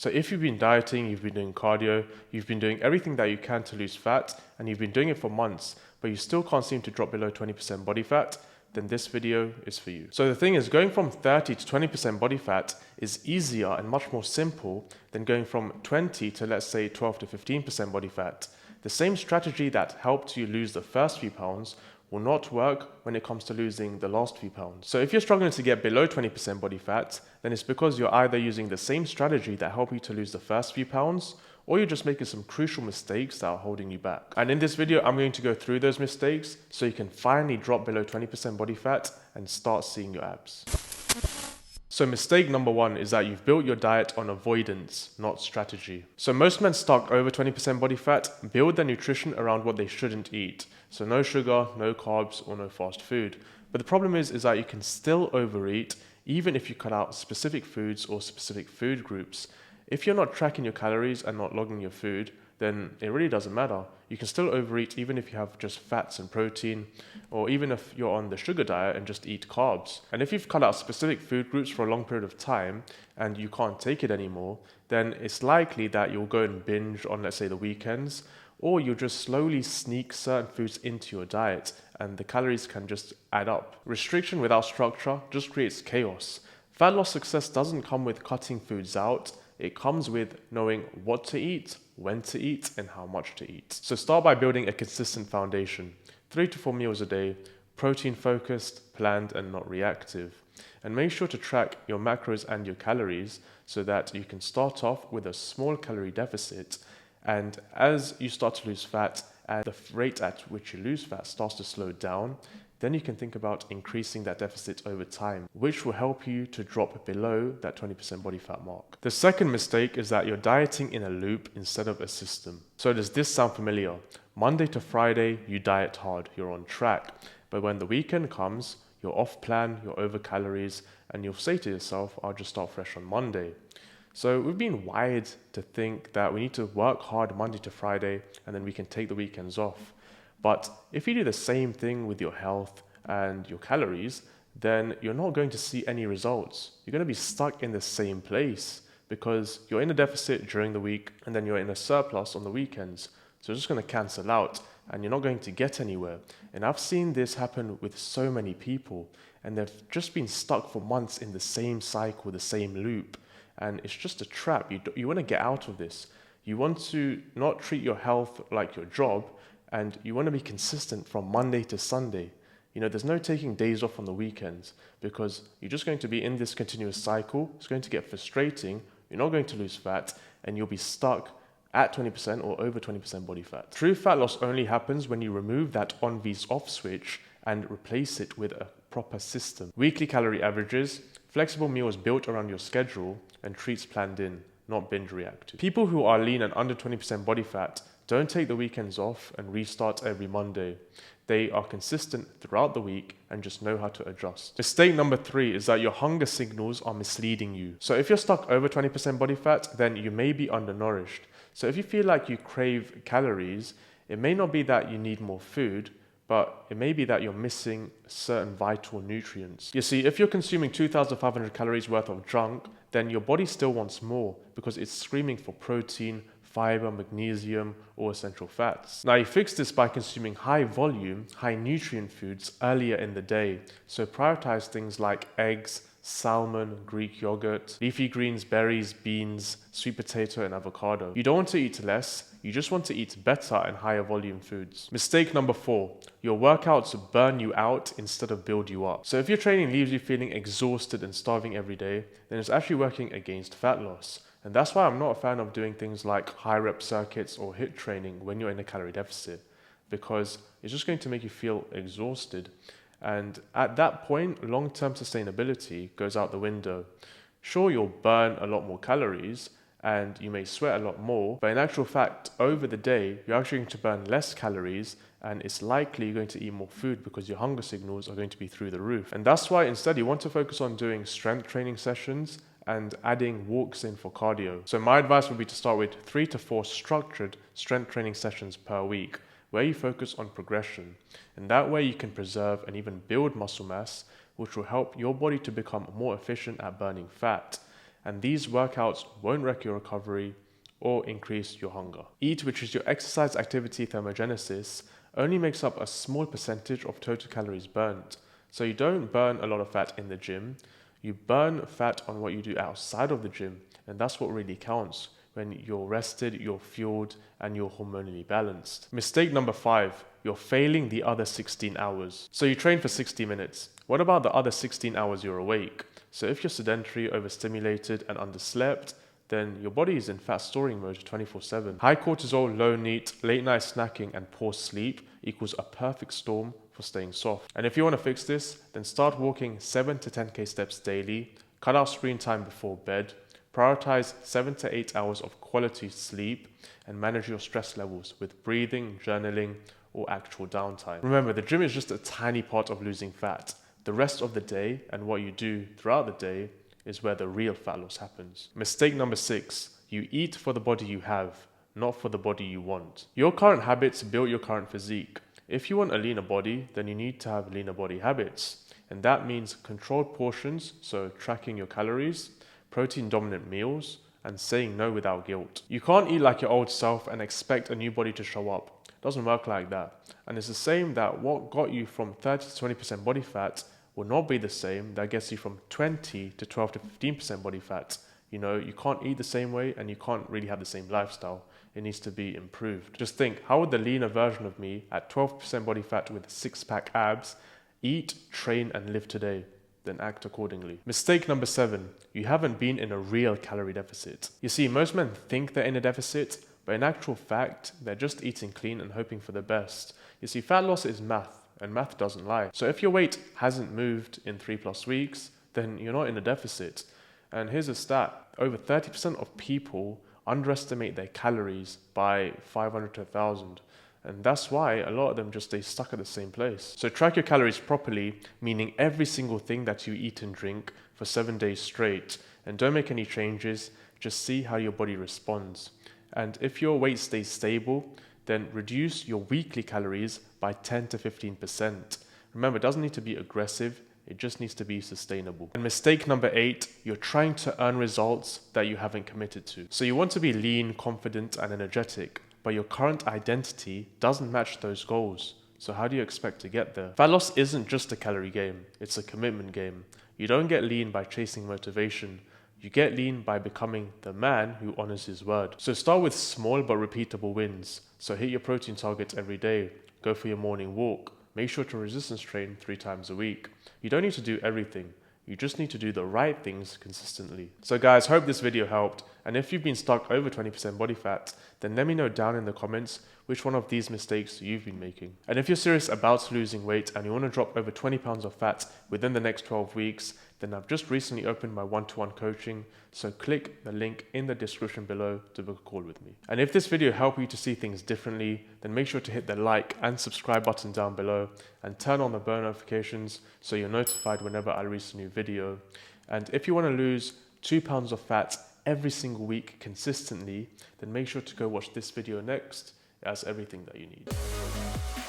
So if you've been dieting, you've been doing cardio, you've been doing everything that you can to lose fat, and you've been doing it for months, but you still can't seem to drop below 20% body fat, then this video is for you. So the thing is, going from 30 to 20% body fat is easier and much more simple than going from 20 to, let's say, 12 to 15% body fat. The same strategy that helped you lose the first few pounds will not work when it comes to losing the last few pounds. So if you're struggling to get below 20% body fat, then it's because you're either using the same strategy that helped you to lose the first few pounds, or you're just making some crucial mistakes that are holding you back. And in this video, I'm going to go through those mistakes so you can finally drop below 20% body fat and start seeing your abs. So mistake number one is that you've built your diet on avoidance, not strategy. So most men stuck over 20% body fat build their nutrition around what they shouldn't eat. So no sugar, no carbs, or no fast food. But the problem is that you can still overeat even if you cut out specific foods or specific food groups. If you're not tracking your calories and not logging your food, then it really doesn't matter. You can still overeat even if you have just fats and protein, or even if you're on the sugar diet and just eat carbs. And if you've cut out specific food groups for a long period of time and you can't take it anymore, then it's likely that you'll go and binge on, let's say, the weekends, or you'll just slowly sneak certain foods into your diet and the calories can just add up. Restriction without structure just creates chaos. Fat loss success doesn't come with cutting foods out. It comes with knowing what to eat, when to eat, and how much to eat. So start by building a consistent foundation. 3 to 4 meals a day, protein focused, planned, and not reactive. And make sure to track your macros and your calories so that you can start off with a small calorie deficit. And as you start to lose fat and the rate at which you lose fat starts to slow down, then you can think about increasing that deficit over time, which will help you to drop below that 20% body fat mark. The second mistake is that you're dieting in a loop instead of a system. So does this sound familiar? Monday to Friday, you diet hard, you're on track. But when the weekend comes, you're off plan, you're over calories, and you'll say to yourself, I'll just start fresh on Monday. So we've been wired to think that we need to work hard Monday to Friday, and then we can take the weekends off. But if you do the same thing with your health and your calories, then you're not going to see any results. You're going to be stuck in the same place because you're in a deficit during the week and then you're in a surplus on the weekends. So it's just going to cancel out and you're not going to get anywhere. And I've seen this happen with so many people and they've just been stuck for months in the same cycle, the same loop. And it's just a trap. You want to get out of this. You want to not treat your health like your job, and you want to be consistent from Monday to Sunday. You know, there's no taking days off on the weekends because you're just going to be in this continuous cycle. It's going to get frustrating. You're not going to lose fat and you'll be stuck at 20% or over 20% body fat. True fat loss only happens when you remove that on vs off switch and replace it with a proper system. Weekly calorie averages, flexible meals built around your schedule, and treats planned in, not binge reactive. People who are lean and under 20% body fat don't take the weekends off and restart every Monday. They are consistent throughout the week and just know how to adjust. Mistake number 3 is that your hunger signals are misleading you. So if you're stuck over 20% body fat, then you may be undernourished. So if you feel like you crave calories, it may not be that you need more food, but it may be that you're missing certain vital nutrients. You see, if you're consuming 2,500 calories worth of junk, then your body still wants more because it's screaming for protein, fiber, magnesium, or essential fats. Now you fix this by consuming high volume, high nutrient foods earlier in the day. So prioritize things like eggs, salmon, Greek yogurt, leafy greens, berries, beans, sweet potato, and avocado. You don't want to eat less, you just want to eat better and higher volume foods. Mistake number 4, your workouts burn you out instead of build you up. So if your training leaves you feeling exhausted and starving every day, then it's actually working against fat loss. And that's why I'm not a fan of doing things like high rep circuits or HIIT training when you're in a calorie deficit, because it's just going to make you feel exhausted. And at that point, long-term sustainability goes out the window. Sure, you'll burn a lot more calories and you may sweat a lot more, but in actual fact, over the day, you're actually going to burn less calories and it's likely you're going to eat more food because your hunger signals are going to be through the roof. And that's why instead you want to focus on doing strength training sessions and adding walks in for cardio. So my advice would be to start with 3 to 4 structured strength training sessions per week, where you focus on progression. And that way you can preserve and even build muscle mass, which will help your body to become more efficient at burning fat. and these workouts won't wreck your recovery or increase your hunger. EAT, which is your exercise activity thermogenesis, only makes up a small percentage of total calories burnt. So you don't burn a lot of fat in the gym, you burn fat on what you do outside of the gym, and that's what really counts. When you're rested, you're fueled, and you're hormonally balanced. Mistake number 5, you're failing the other 16 hours. So you train for 60 minutes. What about the other 16 hours you're awake? So if you're sedentary, overstimulated, and underslept, then your body is in fat storing mode 24/7. High cortisol, low NEAT, late night snacking, and poor sleep equals a perfect storm for staying soft. And if you want to fix this, then start walking 7 to 10k steps daily, cut out screen time before bed, prioritize 7 to 8 hours of quality sleep, and manage your stress levels with breathing, journaling, or actual downtime. Remember, the gym is just a tiny part of losing fat. The rest of the day and what you do throughout the day is where the real fat loss happens. Mistake number 6, you eat for the body you have, not for the body you want. Your current habits build your current physique. If you want a leaner body, then you need to have leaner body habits. And that means controlled portions, so tracking your calories, protein dominant meals, and saying no without guilt. You can't eat like your old self and expect a new body to show up. It doesn't work like that. And it's the same that what got you from 30 to 20% body fat will not be the same that gets you from 20 to 12 to 15% body fat. You can't eat the same way and you can't really have the same lifestyle. It needs to be improved. Just think, how would the leaner version of me at 12% body fat with 6-pack abs eat, train, and live today? Then act accordingly. Mistake number 7, you haven't been in a real calorie deficit. You see, most men think they're in a deficit, but in actual fact, they're just eating clean and hoping for the best. You see, fat loss is math, and math doesn't lie. So if your weight hasn't moved in 3+ weeks, then you're not in a deficit. And here's a stat, over 30% of people underestimate their calories by 500 to 1,000. And that's why a lot of them just stay stuck at the same place. So track your calories properly, meaning every single thing that you eat and drink for 7 days straight. And don't make any changes, just see how your body responds. And if your weight stays stable, then reduce your weekly calories by 10 to 15%. Remember, it doesn't need to be aggressive, it just needs to be sustainable. And mistake number 8, you're trying to earn results that you haven't committed to. So you want to be lean, confident, and energetic, but your current identity doesn't match those goals. So how do you expect to get there? Fat loss isn't just a calorie game, it's a commitment game. You don't get lean by chasing motivation. You get lean by becoming the man who honors his word. So start with small but repeatable wins. So hit your protein targets every day. Go for your morning walk. Make sure to resistance train 3 times a week. You don't need to do everything. You just need to do the right things consistently. So guys, hope this video helped. And if you've been stuck over 20% body fat, then let me know down in the comments which one of these mistakes you've been making. And if you're serious about losing weight and you want to drop over 20 pounds of fat within the next 12 weeks, then I've just recently opened my one-to-one coaching. So click the link in the description below to book a call with me. And if this video helped you to see things differently, then make sure to hit the like and subscribe button down below and turn on the bell notifications so you're notified whenever I release a new video. And if you want to lose 2 pounds of fat every single week consistently, then make sure to go watch this video next. It has everything that you need.